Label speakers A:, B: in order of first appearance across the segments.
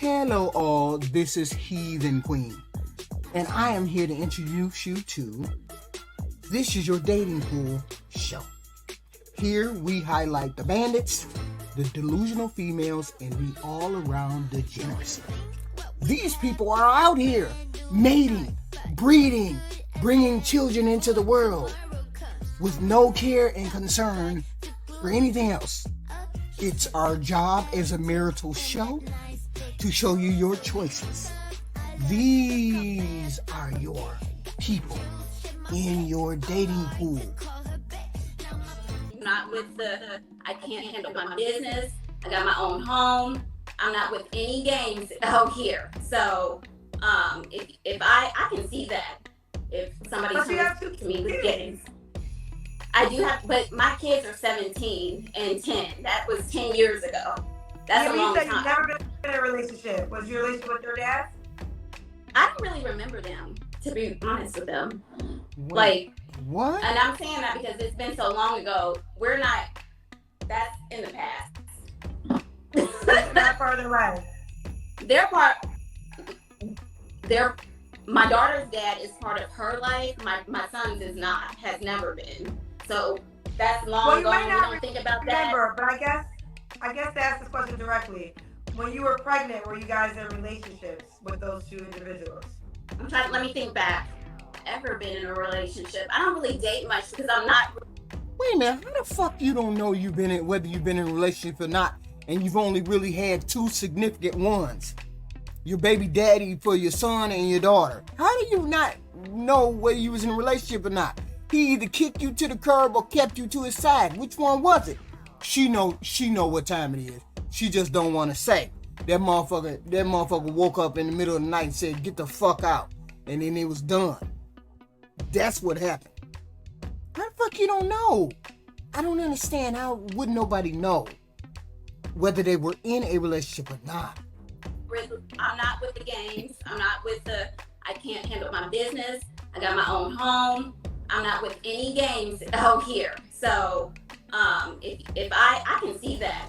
A: Hello all, this is Heathen Queen, and I am here to introduce you to This Is Your Dating Pool show. Here we highlight the bandits, the delusional females, and the all-around degeneracy. These people are out here mating, breeding, bringing children into the world with no care and concern for anything else. It's our job as a marital show to show you your choices. These are your people in your dating pool.
B: Not with the, I can't handle my business, I got my own home, I'm not with any games out here. So if I can see that if somebody comes to me with games. I do have, but my kids are 17 and 10. That was 10 years ago. That's a long time.
C: You've never been in a relationship. Was your relationship with your dad?
B: I don't really remember them, to be honest with them.
A: Wait, what?
B: And I'm saying that because it's been so long ago. We're not, that's in the past.
C: That's not part of their life.
B: My daughter's dad is part of her life. My son's is not, has never been. So that's long ago. We don't think about that.
C: But I guess to ask this question directly, when you were pregnant, were you guys in relationships with those two individuals?
B: Let me think back. Ever been in a relationship? I don't really date much because I'm not.
A: Wait a minute, how the fuck you don't know whether you've been in a relationship or not, and you've only really had two significant ones? Your baby daddy for your son and your daughter. How do you not know whether you was in a relationship or not? He either kicked you to the curb or kept you to his side. Which one was it? She know what time it is. She just don't want to say. That motherfucker woke up in the middle of the night and said, "Get the fuck out," and then it was done. That's what happened. How the fuck you don't know? I don't understand how would nobody know whether they were in a relationship or not.
B: I'm not with the games. I'm not with the, I can't handle my business. I got my own home. I'm not with any games out here. So if I can see that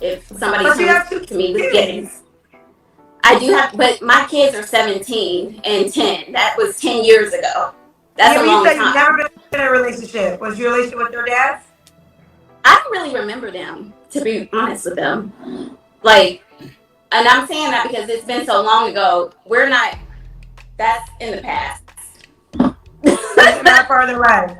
B: if somebody comes to me with games. I do have, but my kids are 17 and 10. That was 10 years ago. That's a long time.
C: You've never been in a relationship. Was your relationship with your dad?
B: I don't really remember them, to be honest with them. And I'm saying that because it's been so long ago. We're not, that's in the past.
C: That's not part of their life.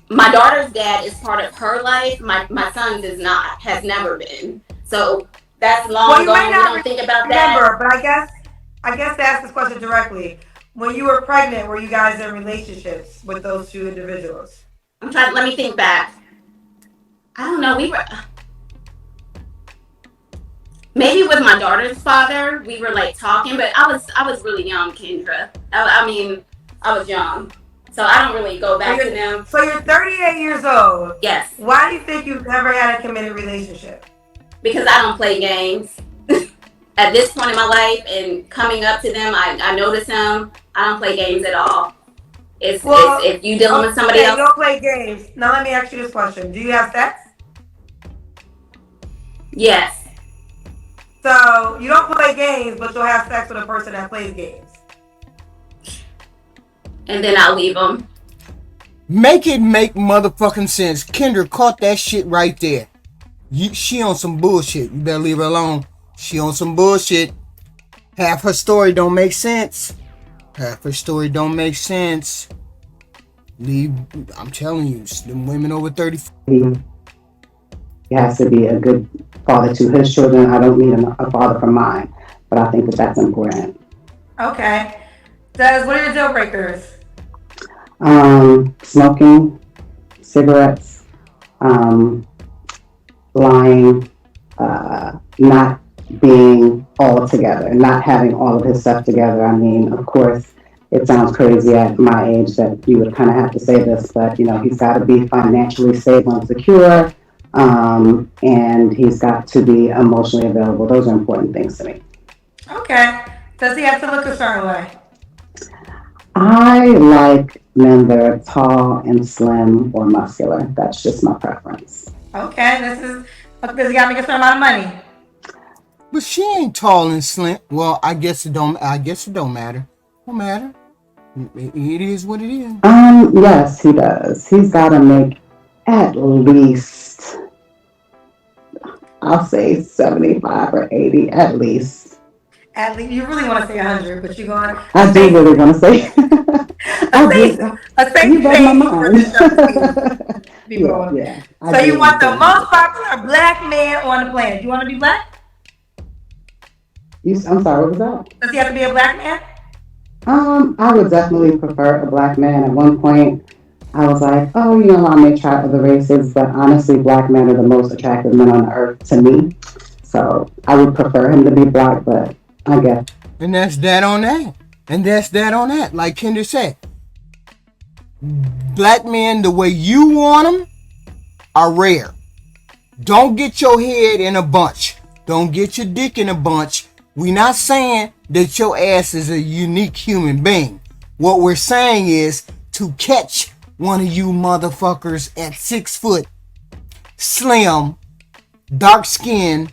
C: My daughter's dad is part of her life. My son's is not, has never been. So that's long ago. We don't think about that. But I guess to ask this question directly, when you were pregnant, were you guys in relationships with those two individuals?
B: Let me think back. I don't know. We were, maybe with my daughter's father, we were talking, but I was really young, Kendra. I was young. So I don't really go back to them.
C: So you're 38 years old.
B: Yes.
C: Why do you think you've never had a committed relationship?
B: Because I don't play games. At this point in my life and coming up to them, I notice them. I don't play games at all. It's if you dealing with somebody else.
C: You don't play games. Now let me ask you this question. Do you have sex?
B: Yes.
C: So you don't play games, but you'll have sex with a person that plays games.
B: And then I'll leave them.
A: Make it make motherfucking sense. Kendra caught that shit right there. She on some bullshit. You better leave her alone. She on some bullshit. Half her story don't make sense. I'm telling you, them women over 30.
D: He has to be a good father to his children. I don't need a father for mine, but I think that's important.
C: Okay. Des, what are your deal breakers?
D: Smoking, cigarettes, lying, not being all together, not having all of his stuff together. I mean, of course, it sounds crazy at my age that you would kind of have to say this, but he's got to be financially stable and secure, and he's got to be emotionally available. Those are important things to me.
C: Okay. Does he have to look a certain way?
D: I like men that are tall and slim or muscular. That's just my preference.
C: Okay, this Because he got to make a certain amount of money.
A: But she ain't tall and slim. Well, I guess it don't. Don't matter. Don't matter. It is what it is.
D: Yes, he does. He's got to make at least, I'll say 75 or 80 at least.
C: At least you really want to say 100, but you're going.
D: I do really want to say.
C: A safe page for this show.
D: Yeah.
C: So you want the most popular black man on the planet? You want to be black?
D: I'm sorry, what was that?
C: Does he have to be a black man?
D: I would definitely prefer a black man. At one point, I was like, oh, I may try other races, but honestly, black men are the most attractive men on earth to me. So I would prefer him to be black, but I guess.
A: And that's that on that. And that's that on that. Like Kendra said, black men, the way you want them, are rare. Don't get your head in a bunch. Don't get your dick in a bunch. We're not saying that your ass is a unique human being. What we're saying is to catch one of you motherfuckers at 6 foot, slim, dark skin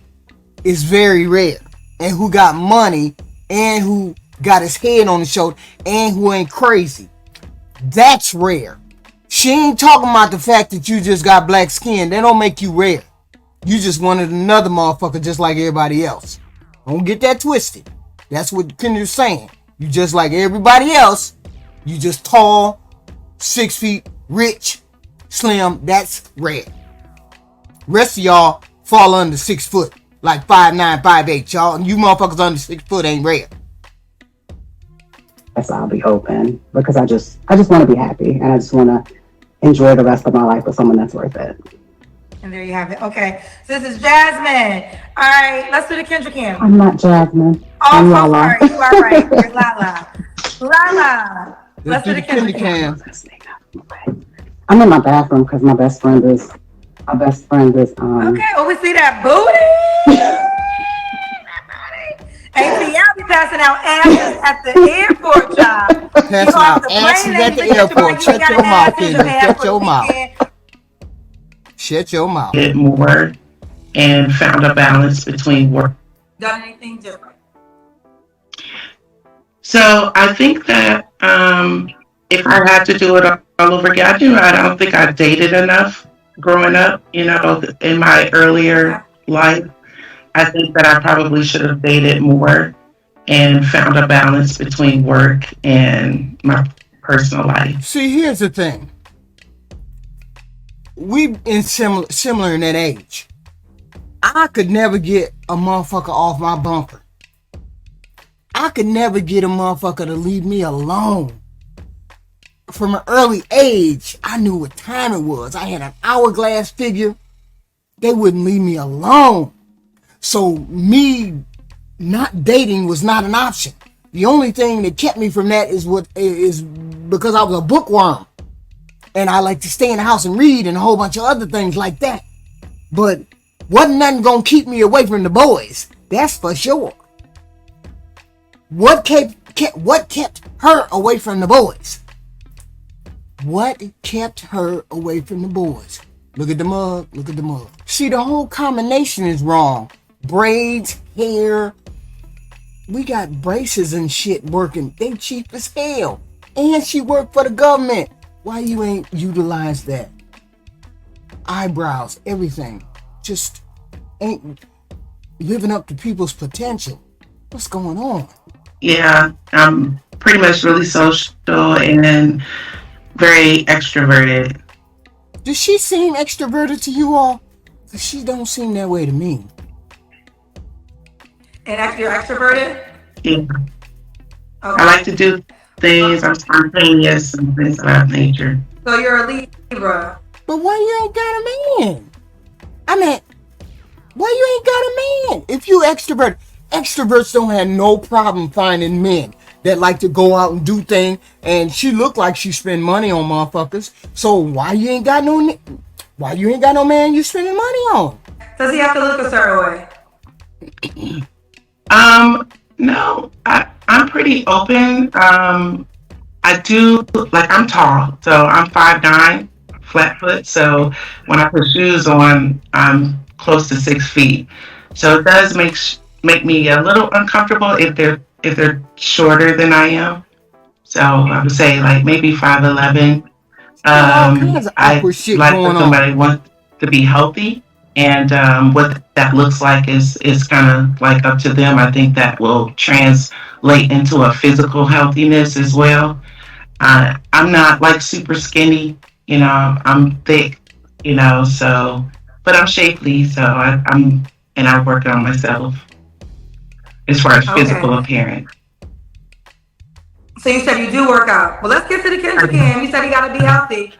A: is very rare. And who got money and who got his head on his shoulder and who ain't crazy. That's rare. She ain't talking about the fact that you just got black skin. That don't make you rare. You just wanted another motherfucker just like everybody else. Don't get that twisted. That's what Kendra's saying. You just like everybody else. You just tall, 6 feet, rich, slim. That's rare. Rest of y'all fall under 6 foot. Like 5'9", 5'8", y'all. And you motherfuckers under 6 foot ain't rare.
D: Yes, I'll be open because I just want to be happy and I just want to enjoy the rest of my life with someone that's worth it.
C: And there you have it. Okay, so this is Jasmine. All right, let's do the Kendra Cam.
D: I'm not Jasmine.
C: Oh, I'm Lala. Sorry. You are right. You're Lala. Lala. Let's do the Kendra Cam.
D: I'm in my bathroom because my best friend is.
C: Okay, well, we see that booty. Hey, y'all be passing out asses at the airport, y'all.
A: Passing out asses at the airport. Shut your mouth, Kendra. Shut your mouth. Shut your mouth.
E: Did more and found a balance between work.
C: Done anything different?
E: So I think that if I had to do it all over again, I don't think I dated enough growing up, in my earlier life. I think that I probably should have dated more and found a balance between work and my personal life.
A: See, here's the thing. We in similar in that age. I could never get a motherfucker off my bumper. I could never get a motherfucker to leave me alone. From an early age, I knew what time it was. I had an hourglass figure. They wouldn't leave me alone. So me not dating was not an option. The only thing that kept me from that is because I was a bookworm. And I like to stay in the house and read and a whole bunch of other things like that. But wasn't nothing gonna keep me away from the boys. That's for sure. What kept her away from the boys? What kept her away from the boys? Look at the mug. Look at the mug. See, the whole combination is wrong. Braids, hair. We got braces and shit working. They cheap as hell. And she worked for the government. Why you ain't utilize that? Eyebrows, everything. Just ain't living up to people's potential. What's going on?
E: Yeah, I'm pretty much really social and very extroverted.
A: Does she seem extroverted to you all? Because she don't seem that way to me.
C: And you're extroverted?
E: Yeah.
C: Okay.
E: I like to do things. I'm spontaneous and things of that nature.
C: So you're a Libra.
A: But why you ain't got a man? I mean, why you ain't got a man? If you extroverts don't have no problem finding men that like to go out and do things. And she look like she spend money on motherfuckers. So why you ain't got no man you spending money on?
C: Does he have to look a certain way?
E: No, I'm pretty open. I do, I'm tall, so I'm 5'9", flat foot. So when I put shoes on, I'm close to 6 feet. So it does make me a little uncomfortable if they're shorter than I am. So I would say like maybe 5'11".
A: Got all kinds of
E: I
A: awkward shit
E: like for
A: going on.
E: somebody who wants to be healthy, and what that looks like is kind of like up to them. I think that will translate into a physical healthiness as well. I'm not like super skinny, I'm thick, so, but I'm shapely, so and I work on myself as far as physical
C: Okay.
E: appearance.
C: So you said you do work out. Well, let's get to the Kendrick game. You said you got to be healthy.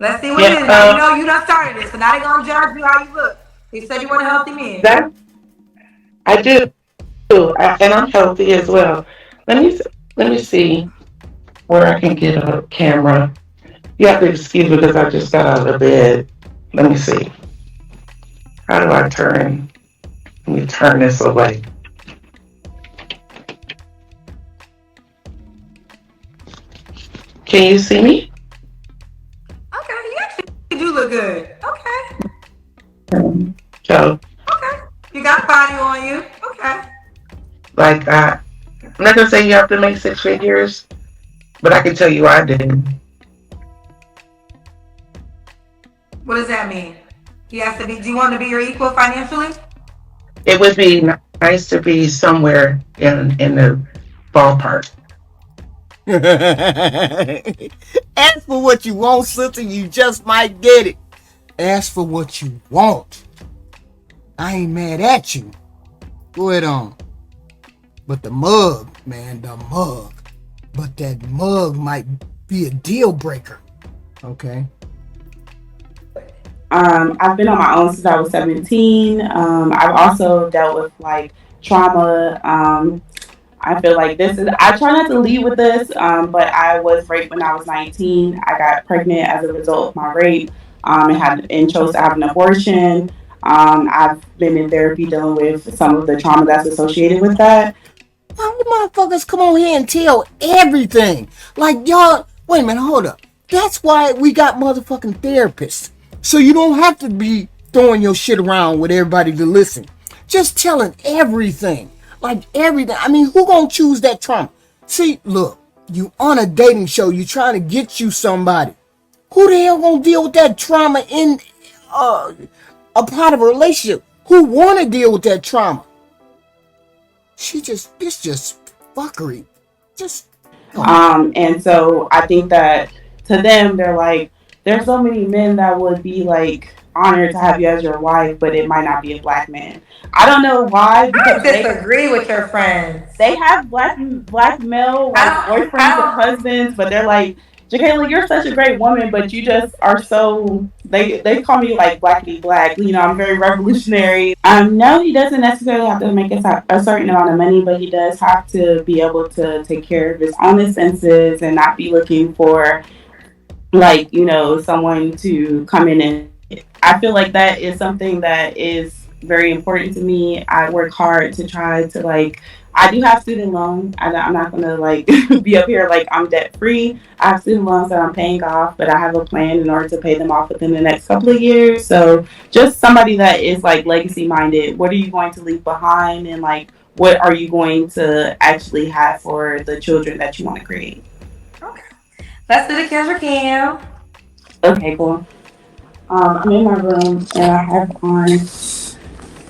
C: Let's see what it
E: Yeah,
C: is. Now you know you done started it, so now they gonna judge you how you look. You said you want a healthy man.
E: that I do, and I'm healthy as well. Let me let me see where I can get a camera. You have to excuse me because I just got out of bed. Let me see. How do I turn? Let me turn this away. Can you see me?
C: Okay, you actually do look good. Okay,
E: So,
C: okay. You got body on you. Okay.
E: like, I'm not gonna say you have to make 6 figures, but I can tell you I did.
C: What does that mean? He has to be. Do you want to be your equal financially?
E: It would be nice to be somewhere in the ballpark.
A: Ask for what you want, sister. You just might get it. Ask for what you want. I ain't mad at you. Go ahead on. But the mug, man, the mug. But that mug might be a deal breaker. Okay.
F: I've been on my own since I was 17. I've also dealt with like trauma. I feel like this is, I try not to lead with this, but I was raped when I was 19. I got pregnant as a result of my rape, and chose to have an abortion. I've been in therapy dealing with some of the trauma that's associated with that.
A: Why you motherfuckers come on here and tell everything? Like, y'all, wait a minute, hold up. That's why we got motherfucking therapists. So you don't have to be throwing your shit around with everybody to listen. Just telling everything. Like everything. I mean, who gonna choose that trauma? See, look, you on a dating show, you trying to get you somebody. Who the hell gonna deal with that trauma in a part of a relationship? Who wanna deal with that trauma? It's just fuckery. Just,
F: And so I think that to them, they're like, there's so many men that would be like honored to have you as your wife, but it might not be a black man. I don't know why,
C: I
F: because
C: disagree with your friends.
F: they have black male like boyfriends and husbands, but they're like, Jacayla, you're such a great woman, but you just are so, they call me like blackity black. I'm very revolutionary. No, he doesn't necessarily have to make a certain amount of money, but he does have to be able to take care of his own expenses and not be looking for like, someone to come in. And I feel like that is something that is very important to me. I work hard to try to like, I do have student loans. I'm not gonna like be up here like I'm debt free. I have student loans that I'm paying off, but I have a plan in order to pay them off within the next couple of years. So just somebody that is like legacy minded. What are you going to leave behind, and like what are you going to actually have for the children that you want to create?
C: Okay. Let's do the Kendrick Cam.
F: Okay, cool. I'm in my room and I have on.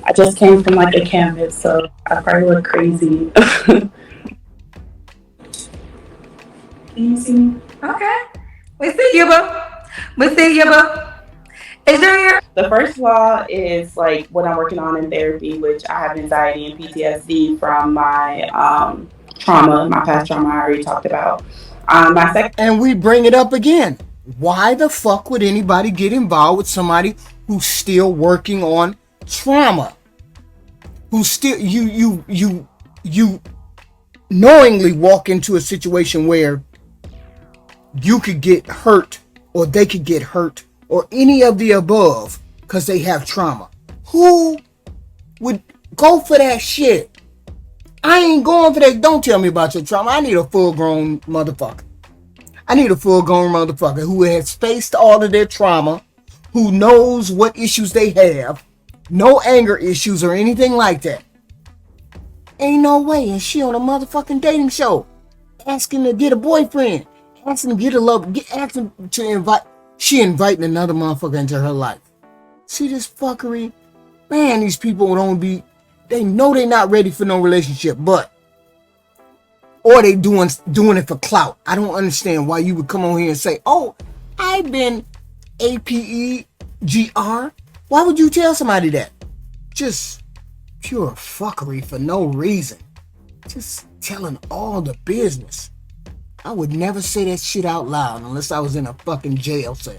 F: I just came from like a canvas, so I probably look crazy. Can you see me?
C: Okay. We see you, boo. We see you, boo. Is there
F: The first law is like what I'm working on in therapy, which I have anxiety and PTSD from my trauma, my past trauma I already talked about. My second
A: and we bring it up again. Why the fuck would anybody get involved with somebody who's still working on trauma? Who's still you knowingly walk into a situation where you could get hurt or they could get hurt or any of the above because they have trauma. Who would go for that shit? I ain't going for that. Don't tell me about your trauma. I need a full-grown motherfucker. I need a full-grown motherfucker who has faced all of their trauma, who knows what issues they have, No anger issues or anything like that. Ain't no way. And she on a motherfucking dating show. Asking to get a boyfriend. Asking to get a love. Asking to invite. She inviting another motherfucker into her life. See this fuckery? Man, these people don't be. They know they not ready for no relationship, but. Or they doing it for clout. I don't understand why you would come on here and say, oh, I've been APEGR. Why would you tell somebody that? Just pure fuckery for no reason. Just telling all the business. I would never say that shit out loud unless I was in a fucking jail cell.